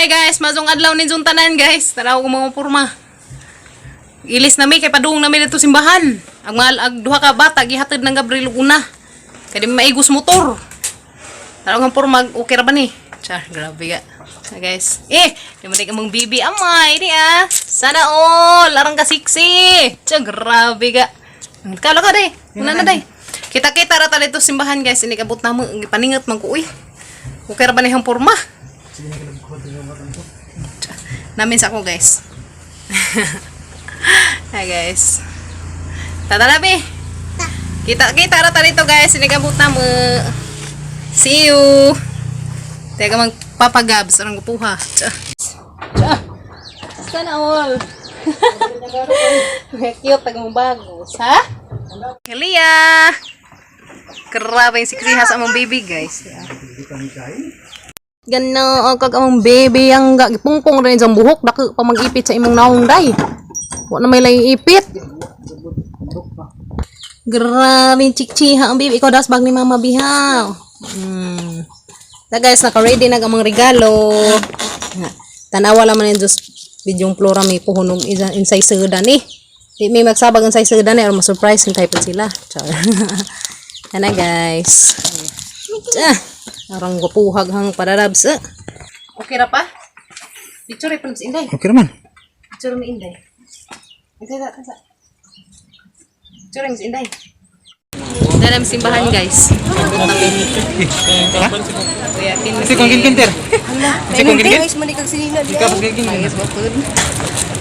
Hi guys, mazong adlaw ni Jung tanan guys. Tanaw ko mga porma. Ilis na mi kay padung na mi dito simbahan. Ang duha ka bata gihatid ng Gabriel una. Kay di maigos motor. Tanaw nga porma okay ra ba ni? Char, grabe ga. Guys. Di mo ka mong bibi amay di ah. Sana all larang ka siksi. Char, grabe ga. Kala ka day. Una na day. Kita-kita ra ta dito simbahan guys. Ini kabut na mo paningat man ko uy. Okay ra ba ni hang porma? Namin sa ako guys. Hi guys. Tatalabi. Kita rata dito guys. Sinigabot na mo. See you. Teka magpapagabs. Anong gupuha. Sana all. Cute. Tagang bagos. Ha? Helia. Grabe yung siksiha sa among baby guys. Gana kag among baby ang gipungpong rin sa buhok dako pa mag-ipit sa imong naong day. Wa na may laing ipit. Grabe chikchiha ang baby. Ikaw das bag ni Mama Bihaw. Ta guys, naka-ready na among regalo. Tanawa laman yung just bidyong Flora may puhunog insay seda ni. Di may magsabag insay seda ni or ma-surprise yung type sila. Char. Ana guys. Arang gupuhag hang padarabs. Okay ra pa? Picture pa si Inday. Okay naman. Picture mi Inday. Kasa. Picture si Inday. Dalam simbahan guys. Si kong ginter. Si kong ginter. Guys, manikag sinina dia. Ikaw pag ginter.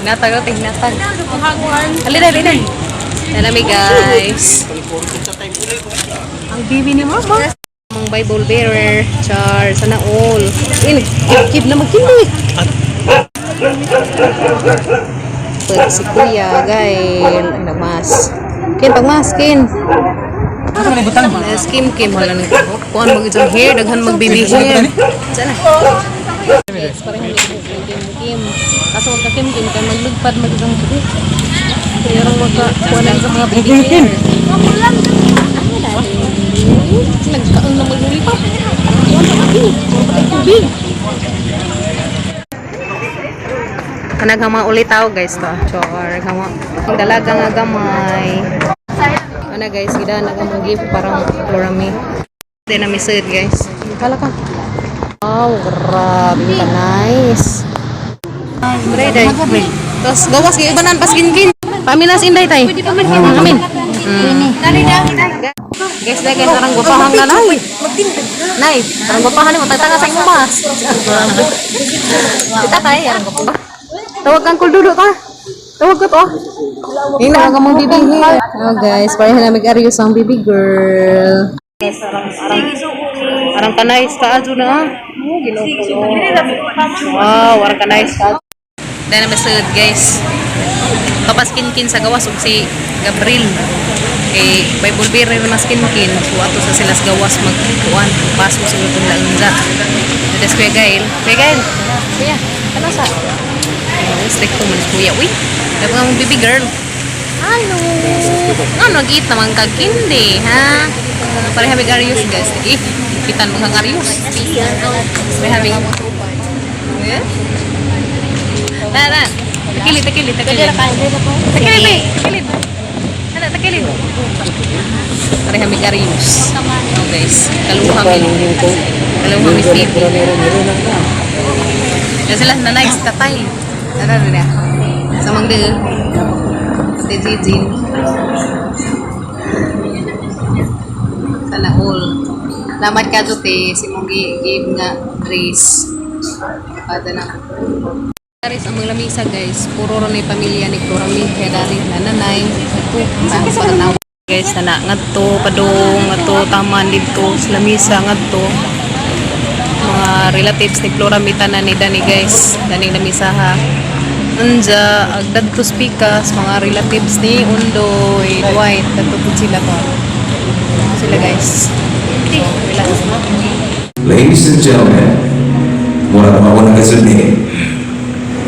Hinatag. Halina. Dalam guys. Ang bibi ni Mama. Ang Bible bearer, char, sana all. Kip na magkindi. Pwede si Kuya, gail. Ay, nagmas. Kin, pagmas, Kin. Kim, wala nang kuhan mag-isang hair, daghan mag-baby hair. Sana. Yes, parehan yung Kim. Kaso wag ka Kim, ka maglugpad mag-isang hair. Kaya lang kuhan sa mga baby hair. Nagkaon na maglulipap. Kanag hama ulit tao guys to. Chor, hama. Ang dalaga nga gamay. Ana guys, ida nagamagi parang Florami. Di na misud guys. Kala ka. Wow, grabe ka nice. Ready. Tapos gawas yung ibanan paskin-kin. Paminas inday tay. Amin. Guys, parang gupahan na nay. Nay, parang gupahan mo tagtanga sa imong mas. Kita tay, parang gupahan. Tawag kang kuldudo ka. Tawag ko to. Ini na ka mong bibihi. Oh guys, pareha na mag-arios ang baby girl. Arang kanais ka ajo na. Wow, arang kanais ka. Dahil na masud guys. Kapaskin-kin sa gawas ug si Gabriel. Bible bearer mas kinkin. So ato sa silas gawas magkuan. Paso sa utong launza. Des Kuya Gail. Kuya, ano sa? Stick ko man Kuya. Uy, dapat nga mong baby girl. Ano? Nag-eat naman kag kindi, ha? Pareha may Arius guys. Kitan mo kang Arius. Pareha may. Tara. Takilid. Takilid. Pareha may Arius. Oh guys, kaluha mi Steve. Kasi sila nanay sa tatay. Tara. Sa mangde. Tejijin. Sana all. Lamat ka te si mong give nga Grace. Pada na. Aris ang mga lamisa guys, puro ron ay pamilya ni Florami, kaya dari nanay, ako, guys, na ngadto, padong, ngadto, taman dito, sa lamisa, ngadto, mga relatives ni Florami, tanan ni Dani guys, daning lamisa ha, anja, agdad to speakas, mga relatives ni Undoy, Dwight, nagtutod sila to, sila guys, relax. Ladies and gentlemen, mula naman ka sa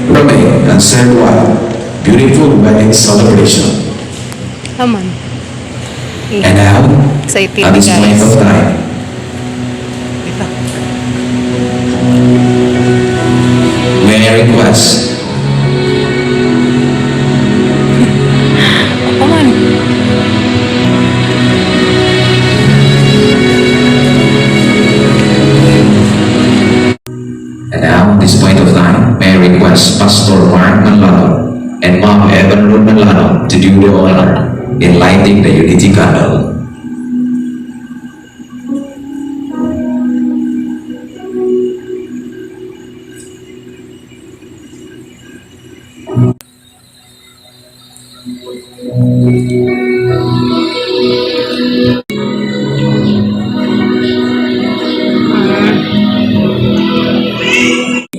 Remain and Sam Wild, beautiful wedding celebration. Come on. And now, Excited at this point guys. of time, Now, at this point of time, may I request Pastor Mark Manlano and Mom Evan Ruth Manlano to do the honor in lighting the unity candle.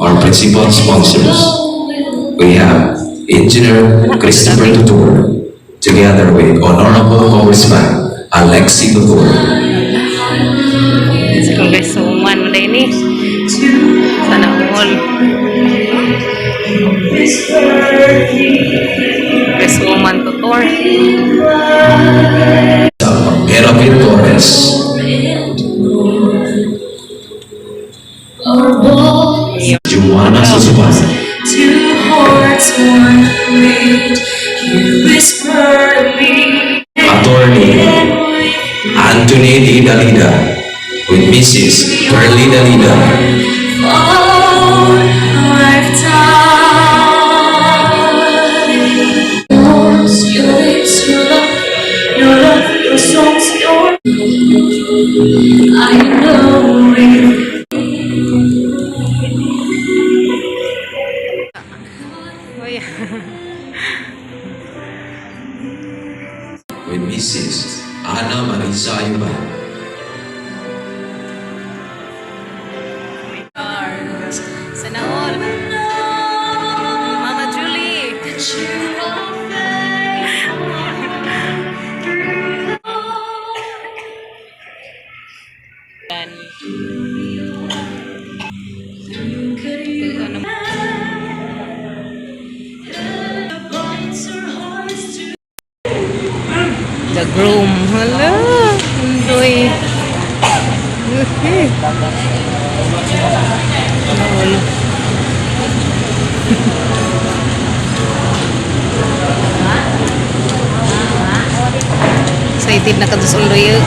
Our principal sponsors, we have Engineer Christopher Tutor, together with Honorable Congressman Alexi Tutor. Si Congresswoman mo na ini. Sana all. Congresswoman Tutor. Merabin Torres, Juana Susupan, Two hearts, one made. You whisper to me. Attorney Anthony D. Dalida, with Mrs. Perly Dalida, All lifetime. Yours, your lips, your love, your songs, your. I know it. Oh yeah. with Mrs. Ana Marisa Ayuban, Sana all. Mama Julie. Yan. Ito, ano, the groom. Hala. Undoy. Lol. Excited na ka sa undoy.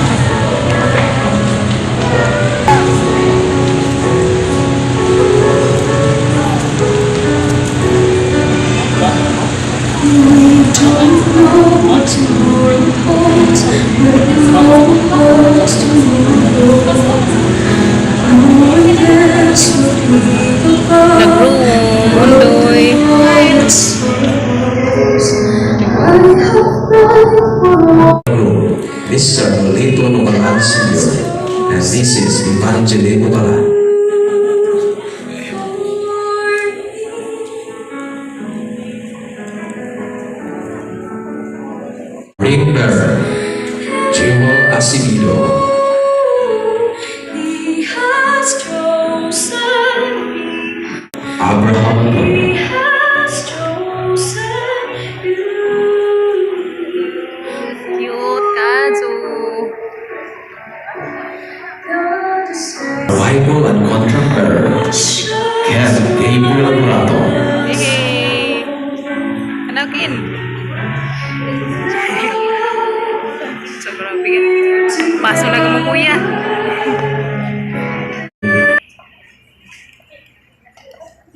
The groom. Undoy. Mr. Lito Numalan Sr. and Mrs. Evangeline Numalan. Ring bearer, Jewel Asibido. He has chosen me. Abraham Luna. He has chosen you. Cute kaso. God is Arrival and contract bearer, Ken Gabriel Murato. Hey. Anakin. Sobrang bigat. Paso na mo kuya.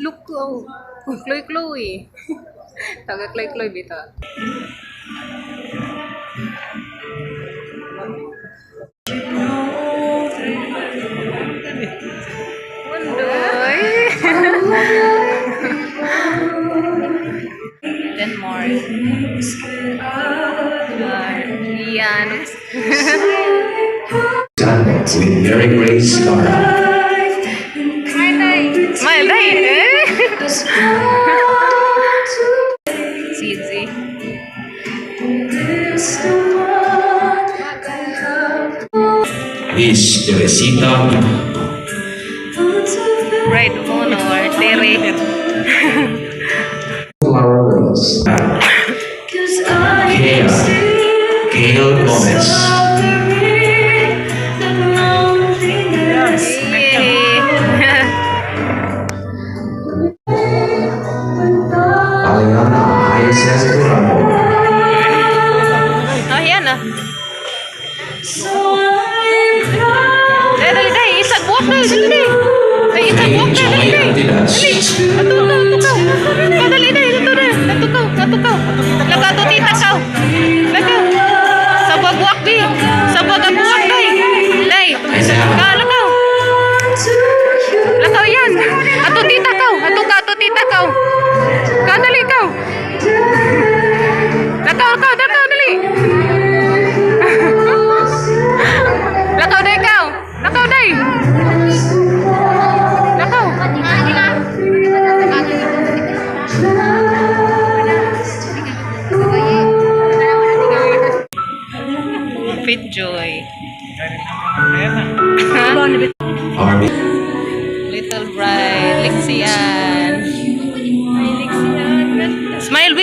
Look ko. Chloe Chloe. Taga Chloe Chloe bito. Mundoy. Denmark. Iyan. Done with Mary Grace Lara. Smile, right? Easy. Miss Teresita Right honor, Tere. Flower Girls. Kea Kale Gomez. Aliana ISS Turamo. Oh, yan ah. Dali, dali. Isag walk na. Dali, dali. Ay, isag walk na. Dali, Joy dali. Antida. best. Atukaw. Kadali na, ito na. Atukaw. Lakaw to tita kaw. Lakaw. Sa buwag bi. Sa buwag day. Day. Lakaw. Lakaw yan. Ato tita kaw. Ato tita kaw. Kadali kaw. Lakaw, dali. Lakaw day kaw. Lakaw day. Lakaw. Fit Joy. Our Little Bride. Lixian. Smile, B.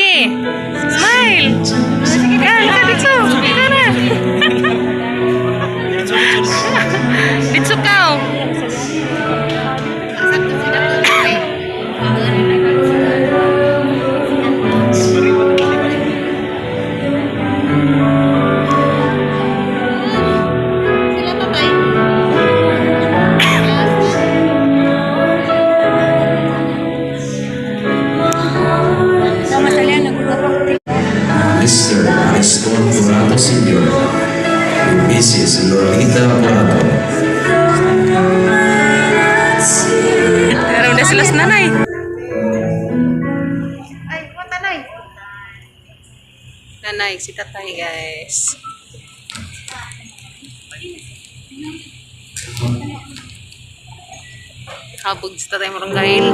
Smile. Yan, dito. Tara. Dito ka. Mr. Ariston Morato Sr. with Mrs. Lolita Morato. Pero udah selesai nanay. Nanay, si tatay guys. Habog si tatay Marunggahil.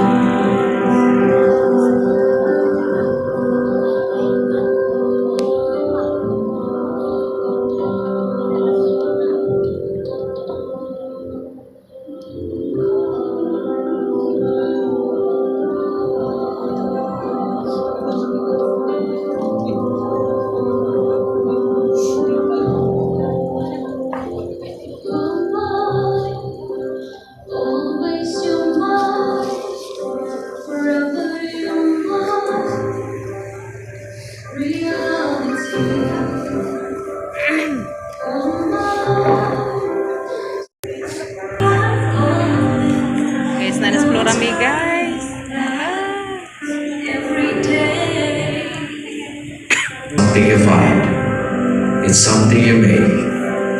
Always you're mine, forever you're mine. Reality, oh Guys, na-explore kami guys. every day. Something you find, it's something you make,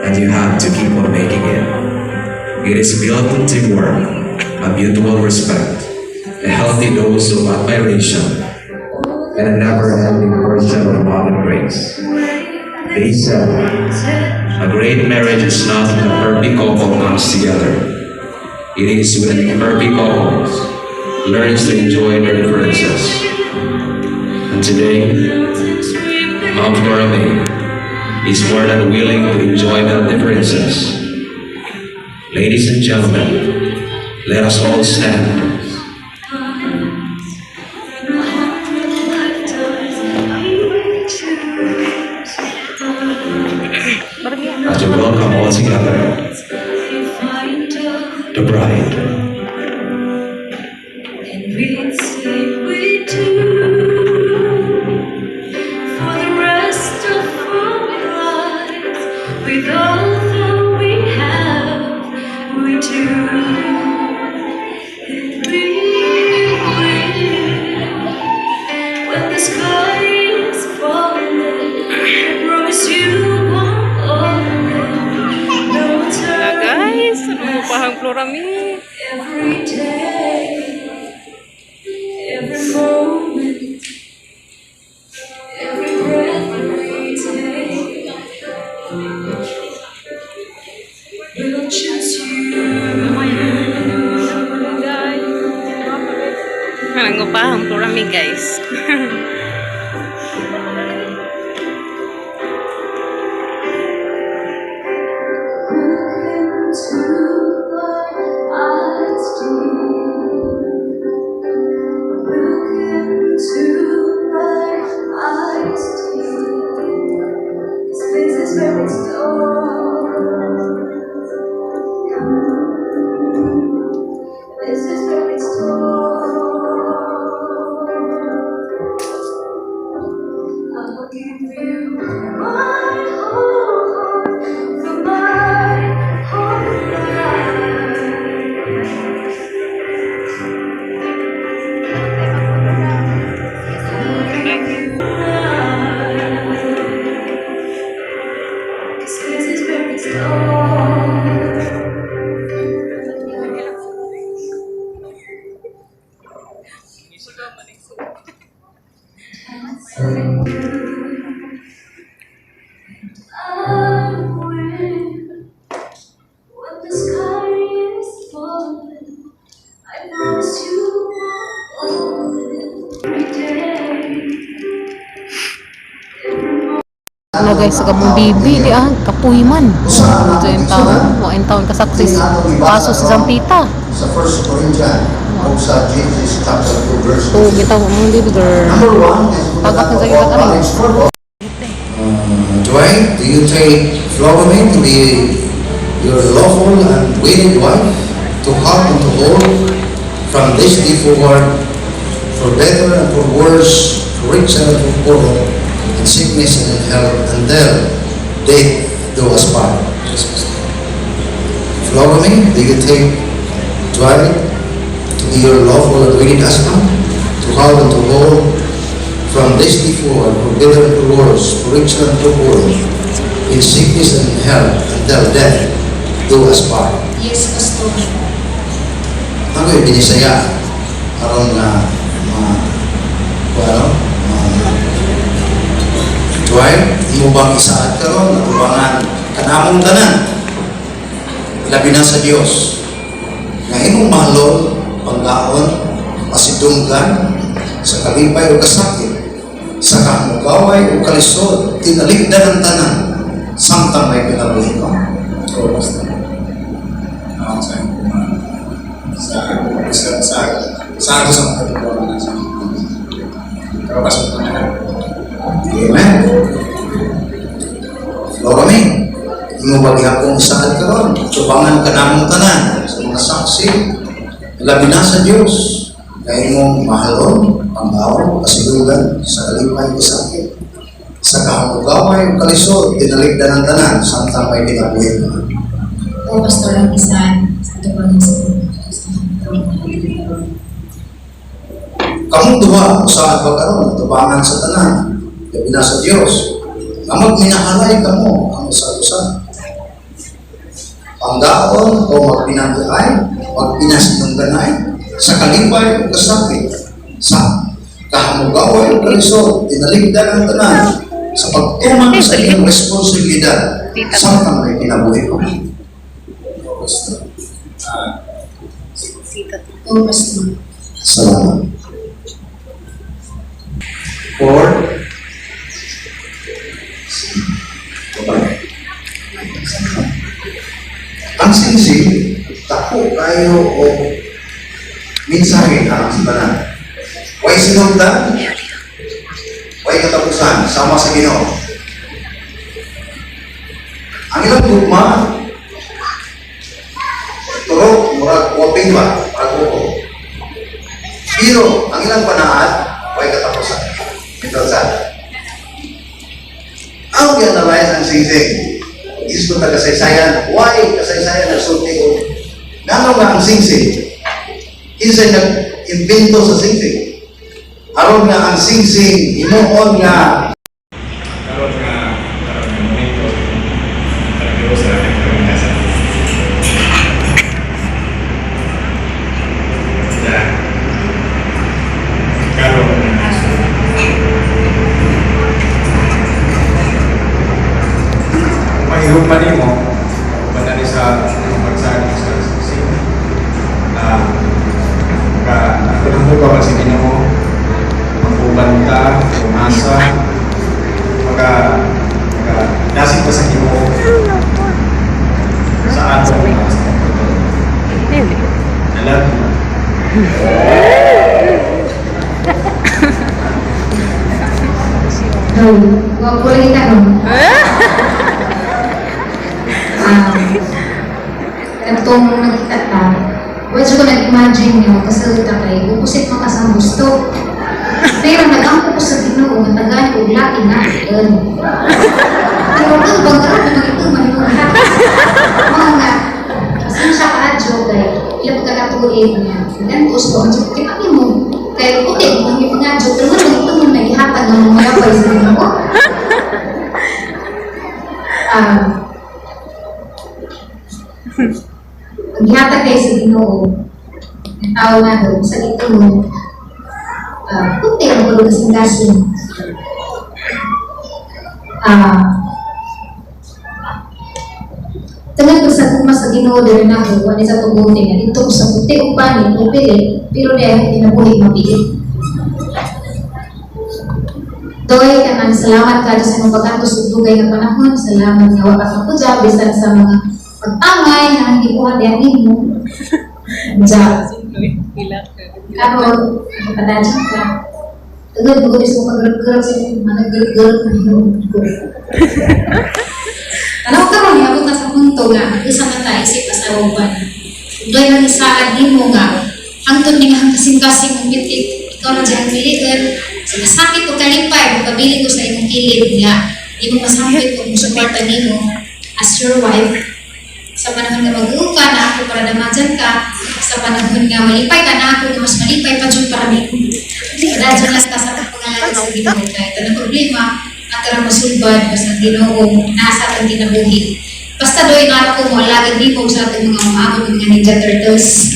and you have to keep on making it. It is built on teamwork, a mutual respect, a healthy dose of admiration, and a never-ending portion of love and grace. They said, a great marriage is not when a perfect couple comes together. It is when a perfect couple learns to enjoy their differences. And today, Mom Dorothy is more than willing to enjoy their differences. Ladies and gentlemen, let us all stand as we welcome all together the bride. And we'd say we do for the rest of our lives. With all that we have, we do. And we will. When the sky is falling, I promise you won't open. No turn Guys, ano pahang florami? every day, every moment, every breath we take. We'll choose you. Ano pahang florami guys? This is where it starts. When the sky is falling, I promise you every day. Ano guys, sa kamong bibi, di kapuy man. Ito yung taon kasaksis. Kaso sa Zampita. Sa 1 Corinthians, o sa Genesis chapter 2 verse 2. Oo, kita mo mong libi, girl. Number 1 is Pagkat na sa kita ka rin. Dwayne, do you take Floromine to be your lawful and wedded wife, to help and to hold from this day forward, for better and for worse, for richer and for poorer, in sickness and in health, until death do us part? Floromine, do you take Dwayne to be your lawful and wedded husband, to help and to hold from this day forward, for better and for worse, for richer and for poorer, in sickness and in health, until death do us part? Yes, Pastor. Ako yung binisaya aron na Dwayne, imo bang isaad karon na tubangan kanamong tanan, labi na sa Dios, nga imong mahalon, panggaon, pasidunggan, sa kalipay o kasakit, sa kamugaway o kalisod, tinaligdan ang tanan, samtang may pinabuhin ko. Oo, basta. Sa ako sa mga pagkakulang na sa mga kapasok na nga. Amen. Floromine, imo ba gihapong isaad ka ron? Tubangan ka namong tanan sa mga saksi, labi na sa Diyos, kaya imong mahalon, panggaon, kasilugan, sa kalipay kasakit, sa kahamugaway o kalisod, tinaligdan ang tanan, samtang may pinabuhin ka. O, Pastor, ang isaan sa tubangan sa Kamong duha, usahan ba karon, tubangan sa tanan, labi na sa Diyos, nga magminahalay kamo ang usa-usa. Panggaon o magpinagdaay, magpinasinungganay, sa kalipay o kasakit, sa kahamugaway o kalisod, tinaligdan ang tanan, sa pagtuman sa iyong responsibilidad, samtang may kinabuhi ko. O, Pastor. Salamat. 4. Ang singsing, tako kayo o minsahe na ang sibanan. Huwag sinundan, huwag katapusan, sama sa Ginoo. Ang ilang tugma, turok, murag, waping ba, murag uko. Pero, ang ilang panaad, huwag katapusan. Ito sa ang yan na ang singsing. Isko ta kasaysayan, why kasaysayan nagsulti ko? Ngano nga ang singsing? Kinsay nag-invento sa singsing? Aron nga ang singsing, inuon nga Karoon nga momento talaga sa ating karanasan. Karoon panghirupan mo, banali sa pagsagi sa sing ang buka sa Ginoo, magbubanta, umasa, dasig pa sa Ginoo sa ato. I love you. Huwag ko lang itanong. Katong nakita ka, huwag ko nag-imagine nyo, kasalita kayo, upusit mo kasang gusto. Pero nag-ampo ko sa Ginoo, matagal ko, laki na, yun. Pero doon, banggarap na ito, manimulat. Mga nga, pasensya ka, Adjo, kaya ilang pagkakatuloy niya. Then, gusto, Adjo, kaya mo, kaya puti, kung yung mga Adjo, pero wala ito mo nagihatan ng mga yapay sa Ginoo. Maghihatag kayo sa Ginoo. Ang tao na doon, sa ito mo, kunti ang kulog kasing gasin. Tangan ko sa kuma sa Ginoo diri na ako, wala sa tubuti nga dito sa puti o panin o pili, pero dahil kinabuhi mapili. Doy ka nang salamat ka sa mga pagkanto sa dugay nga panahon, salamat nga wala ka po dyan, bisan sa mga pagtangay na hindi ko hadiyanin mo. Diyan. Karon, kadadyan ka. Tugod ko dis mo pag-grab-grab sa mga nag-grab-grab na ano ka ron, abot na sa punto nga, isa man ta isip asaroban. Doy lang isaad din mo nga, hangtod ni nga hang kasing-kasing ang bitik, ikaw na dyan piliin. Sinasakit o kalipay, magpabili ko sa inyong kilid nga, di mo masakit kung suporta ni mo as your wife. Sa panahon nga mag-uka na ako para damajan ka, sa panahon nga malipay ka na ako, na mas malipay pa dyan para may kadadyan lang ka sa pangalan sa Ginoo. Kahit anong problema, atara masulbad, basta Ginoo, nasa ang kinabuhi. Basta doy nga ako mo, alagad di po sa ating mga umaabot ng Ninja Turtles.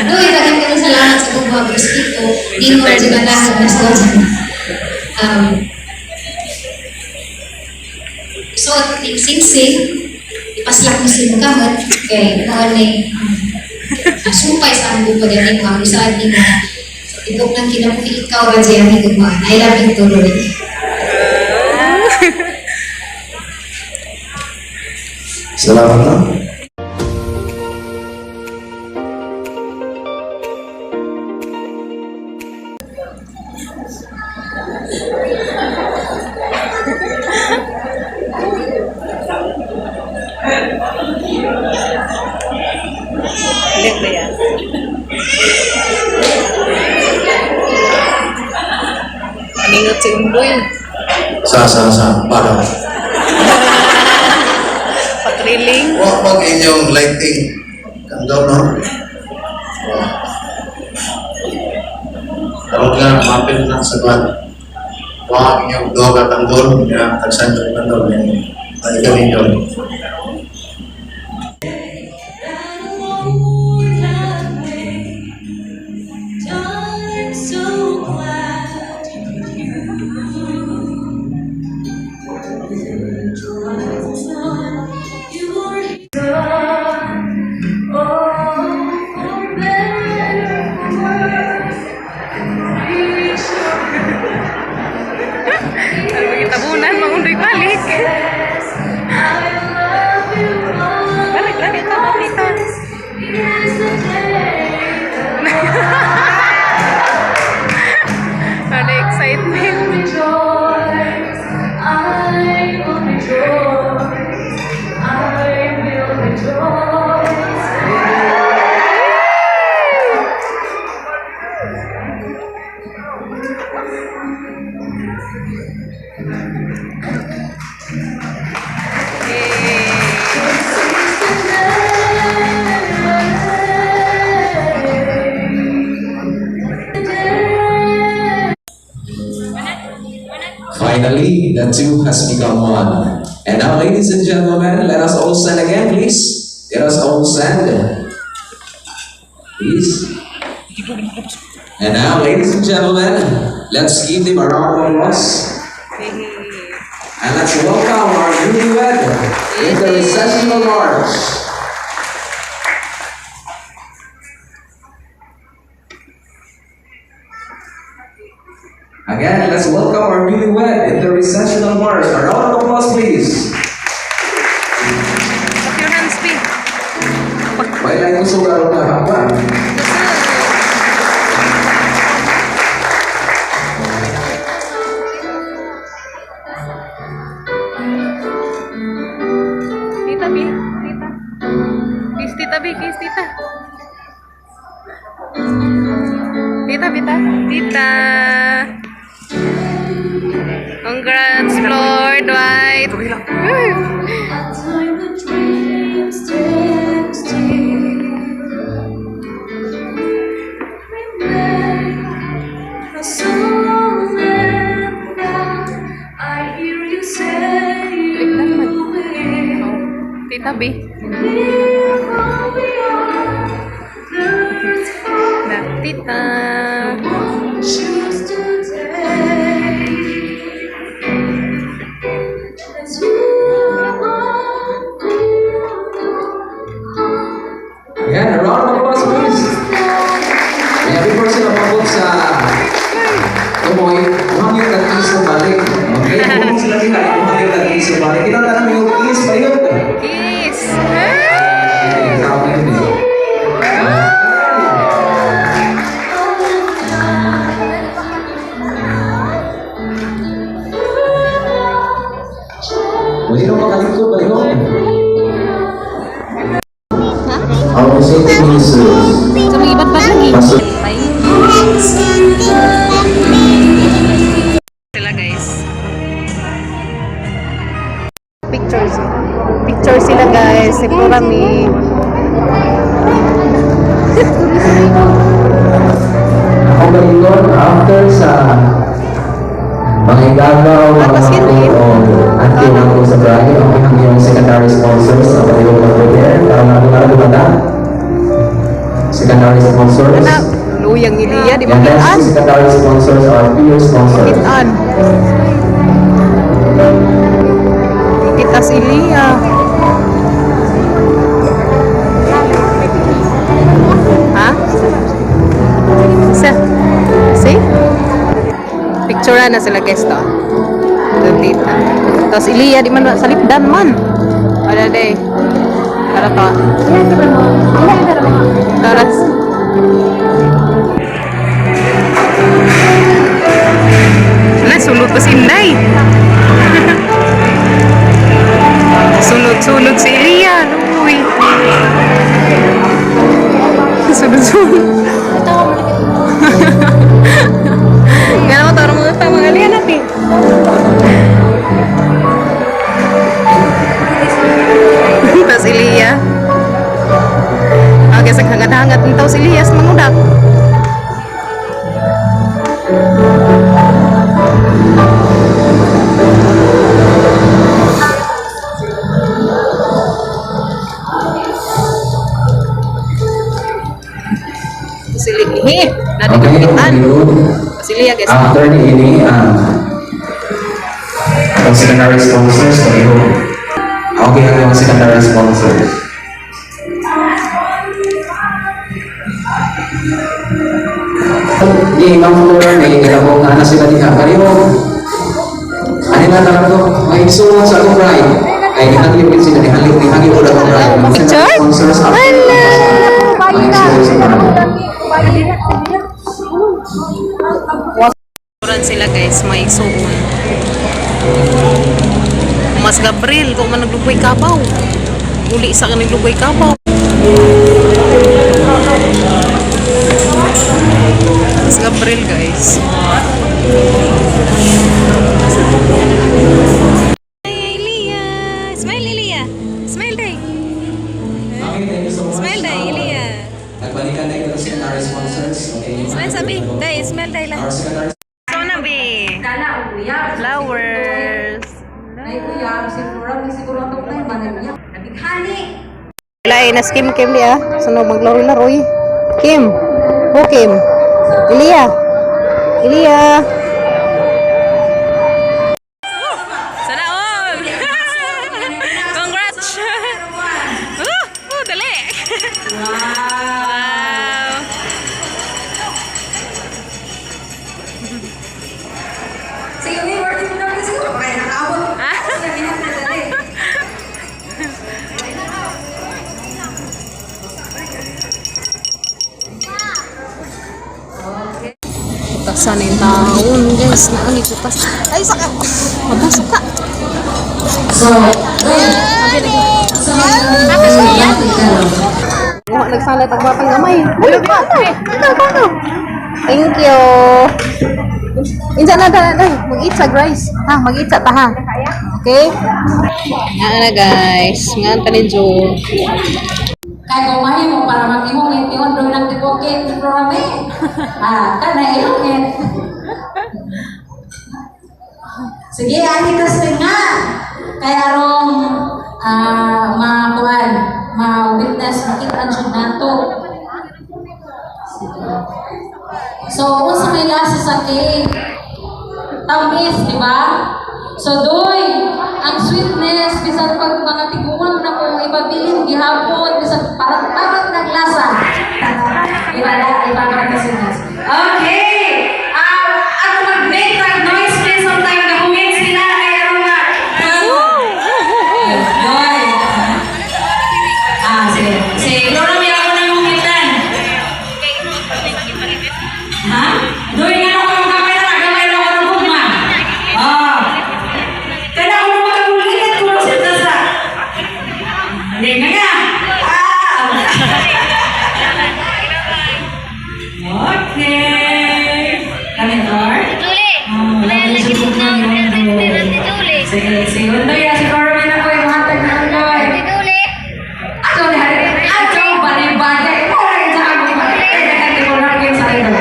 Doy, lagyan ka ng salamat sa mga respeto. Di mo rin nalahat na sa so, sing-sing, ipaslak mo sa mga kamot, kay mga sumpay sa ang buko din mo, isaad din mo, sa tibok ng kinabuhi ikaw, Raja, amigo mo, I love you tuloy. Salamat na. Ulit ba yan? Maningot si Umboy. Para. Patriling. Wag inyong lighting. Kandaw, no? Tawag lang, mapin na sa buwan. Wag inyong dog at ang doon. Kaya tagsan yung kandaw. Balikan ninyo. I'm so glad you were here. Oh, for better, for worse. Ano ba kita bunan? Mangundoy balik. I love you more. Balik lang ito, mamita. Here's the day. Ano excitement. Rejoice, I will rejoice, I will rejoice. Finally, the two has become one. And now, ladies and gentlemen, let us all stand again, please. Let us all stand. Please. And now, ladies and gentlemen, let's give them a round of applause. And let's welcome our newlywed in the recessional march. Again, let's welcome our newlywed in the recessional march. A round of applause, please. Put your hands, P. May lang gusto laro na hapa. Tita, P. Tita. Kiss, Tita, B. Kiss, Tita. Tita, Tita. Tita. Congrats, Lord White. A time when dreams stand still. Remember a song and now I hear you say you will. Tita B. Here we are, birds fall. Na Tita. Choose today. Pasabot sa tumoy, umangit ang kiss ng balik. Okay? Kung sila sila, umangit ang kiss ng balik. Kita na namin yung kiss pa yun. Kiss! Okay, kasama yun eh. Hindi na makalikod ba yun? Our city ministers. Sa mga iba't ba't lagi? Sila guys. Pictures. Picture sila guys. Si Purami. Ako ba yun, after sa mga igagaw, mga o anti-lang ko sa bragi, ang pinang yung secondary sponsors na pwede ko mag-prepare para matulado na secondary sponsors. Luyang iliya, di ba And kitaan? then secondary sponsors are peer sponsors. Kitaan. Kita si Iliya. Ha? See? Picture na sila guys to. Dito. Tapos Iliya di man sa lipdan man. Ada day. Para to. Taras. Wala, sulod pa si Inday. Sulod si Iliya. Uy. Sulod. Nga naman tawag mga tama nga liyan natin. Tapos Iliya. Okay, sa hangat-hangat nito si Iliya sa mangudak. Si Iliya. Natin Okay, kapitan. good. Si Iliya guys. After ini, ang secondary sponsors, okay ang mga secondary sponsors. Di imam floor, may ilabong na na sila diha. Kaliho, ano na lang ito? May sumunod sa akong ride. Ay, nihalipin sila, nihalipin ko lang ang ride. Mga Picture? sponsors ako. Kuran sila guys, may suon. Mas Gabriel, kung man naglugoy kabaw. Uli sa kanang naglugoy kabaw. Mas Gabriel guys. Ay, Iliya. Smile, Iliya. Smile day. Smile day, Iliya. Nagbalikan na ito sa secondary sponsors. Okay. Smile sabi. Day, smile day lang. Our secondary So nabi. Flowers. Wala eh, nas Kim Lia. Sunog maglaro-laroy. Kim. Oh, Kim. Iliya. Iliya. Sana all. Congrats. Dali. Wow. Sige, may working mo naman siguro. Kaya nakaabot. Tasan yung taon, guys. Naani ko tas. Ay, saka. Mabasok ka. Nagsalat ang batang gamay. Uy, paano? Thank you. Insa na, mag-eat sa Grace. Ha, mag-eat sa taha. Okay? Yan na guys. Ngayon pa ni Joe. Kaya kumahin mo para mag-imong yung doon ng tipokin sa programa eh. Kan na ilongin. Sige, anitas din nga. Kaya rong makuhan, ma-witness, makita siya nato. So, kung sa may lasa sa cake, tamis, di ba? So, doy, ang sweetness, bisan pag mga tiguan na kung ipabilin, gihapon, bisan parang naglasa. Iba ka na sweetness. Okay. Okay. Kami, Tor? Lagi po na yung sige, segundo yan. Si Corbin na po yung hatag na uloy. Ato, ato, bali-bali. Ay, saan mo ba? Ay, nakati ko lang yung sa ito.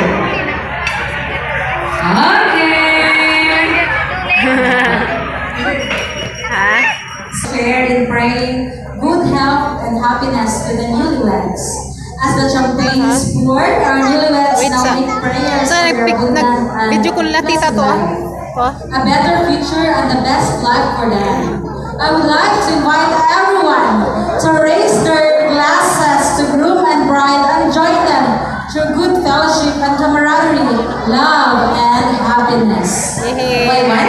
Okay. Share in praying good health and happiness to the newlyweds. As the champagne is poured, our newlyweds Wait, now sa- make prayers sa for their abundant and video ko na tita to, ah. blessed life. Oh. A better future and the best life for them. I would like to invite everyone to raise their glasses to groom and bride and join them through good fellowship and camaraderie, love and happiness. Hehe. Wait, what?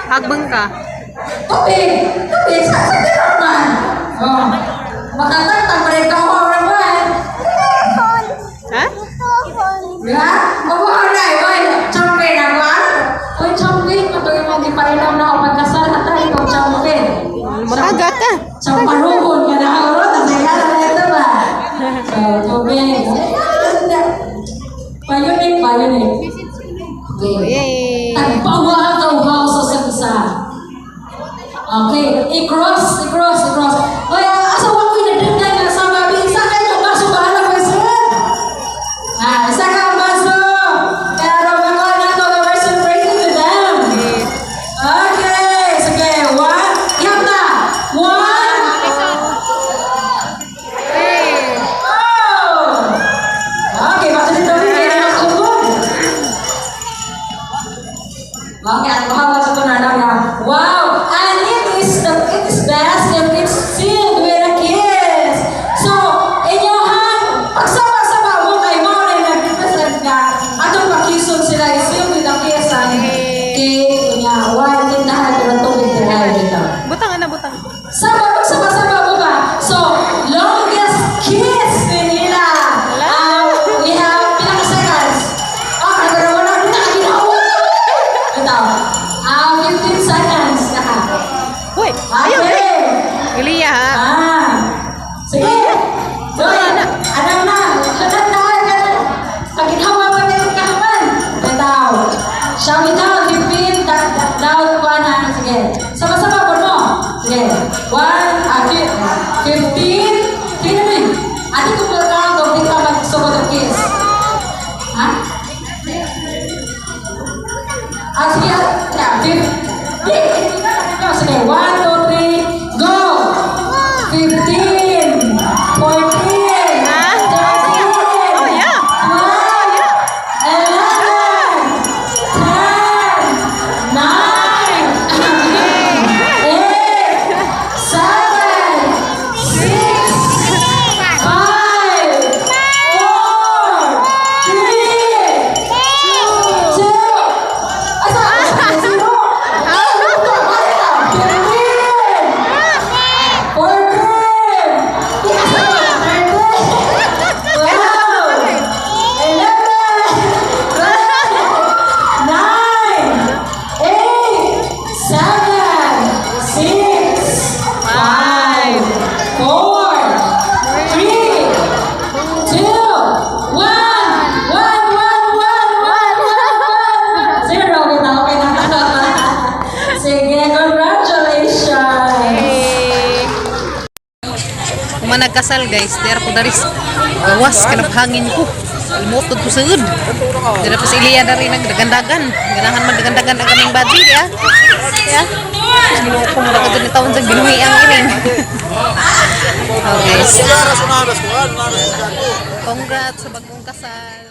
Hagbang ka. Tubig! Tubig! Sa naman! Oh. Makatagtag pa rin ka ako orang buwan. Ha? Ya? Mabuhay na! Uy! Champagne ako ah! Uy, champagne! Patuloy mo giparinom na ako pagkasal at tayo ikaw champagne. Makaga ka. Champaruhon ka na ako ron. Nasaya na ito ba? So, tubig. Payunik, payunik. Okay. Yay! Tagpawa ka uhaw sa sagsa. Okay, i-cross. Hoy, asa wa ko inadagdag na sa babi. Isa ka yung baso bahala ko isa. Isa ka ang baso. Kaya raw ako na to, we're celebrating with them. Okay, sige, one. Ihap na. One. Oh! Okay, baso dito rin kaya na makubog. Okay, at mahawa sa ito na. Wow! And it is best if it's sealed with a kiss. So, inyong hand, pagsama-sama mo kay mo na nag-represent ka, atong pakison sila i-seal with a kiss ang cake niya. Wow, tindahan ito ng tubig dito dito. Butang na, butang. Pagsama-sama mo ba? So, longest kiss din nila. We have pinaka seconds. Oh, nagkaroon na nakaginawa. Ito. 15 seconds na ha. Hoy! Ayaw! Okay. Iliya ha. Sige. Doy, ano na? Lahat na. Pagkitawa pa rin ang kahaman. Ito. Shall we count 15? Down ko na. Sige. Sama-sama po mo. Sige. 15. Kaya mo yun. Ati ko po lang kung di ka magsugod ang kiss. Ha? Sige. 15. Sige. 1, 2, 3, go! 15, 14, 13, Oh, yeah. 5. Kuma nagkasal guys, dira ko daris gawas kanabhangin ko. Almotod ko sa ud. Dira pa si Iliya dari nagdagandagan. Ganahan man dagandagan ang kaming badi ya. Ya. Ko mo ra ni taon sa binuhi ang iring. Oh guys. Congrats sa bagong kasal.